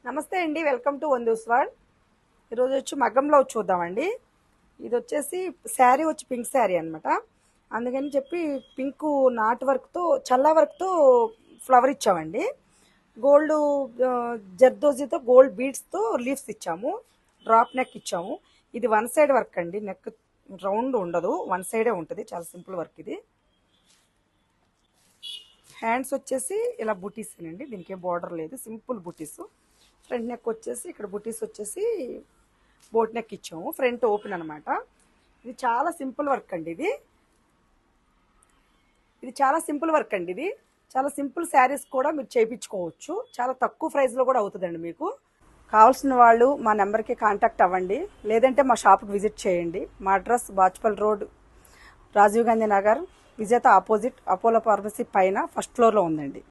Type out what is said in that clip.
నమస్తే అండి, welcome to వందూస్ world. ఈరోజు వచ్చి మగ్గంలో చూద్దామండి. ఇది వచ్చేసి శారీ వచ్చి పింక్ శారీ అనమాట. అందుకని చెప్పి పింక్ నాట్ వర్క్తో చల్లా వర్క్తో ఫ్లవర్ ఇచ్చామండి. గోల్డ్ జర్దోజీతో గోల్డ్ బీడ్స్తో లీవ్స్ ఇచ్చాము. డ్రాప్ నెక్ ఇచ్చాము. ఇది వన్ సైడ్ వర్క్ అండి, నెక్ రౌండ్ ఉండదు, వన్ సైడే ఉంటుంది. చాలా సింపుల్ వర్క్ ఇది. హ్యాండ్స్ వచ్చేసి ఇలా బుటీస్ అండి, దీనికి ఏం బార్డర్ లేదు, సింపుల్ బుటీస్. ఫ్రంట్ నెక్ వచ్చేసి ఇక్కడ బుటీస్ వచ్చేసి బోట్ నెక్ ఇచ్చాము, ఫ్రంట్ ఓపెన్ అనమాట. ఇది చాలా సింపుల్ వర్క్ అండి. ఇది చాలా సింపుల్ వర్క్ అండి. ఇది చాలా సింపుల్ శారీస్ కూడా మీరు చేయించుకోవచ్చు. చాలా తక్కువ ప్రైస్లో కూడా అవుతుందండి. మీకు కావాల్సిన వాళ్ళు మా నెంబర్కి కాంటాక్ట్ అవ్వండి, లేదంటే మా షాప్కి విజిట్ చేయండి. మా అడ్రస్ బాచ్పల్ రోడ్, రాజీవ్ గాంధీ నగర్, విజేత ఆపోజిట్ అపోలో ఫార్మసీ పైన ఫస్ట్ ఫ్లోర్లో ఉందండి.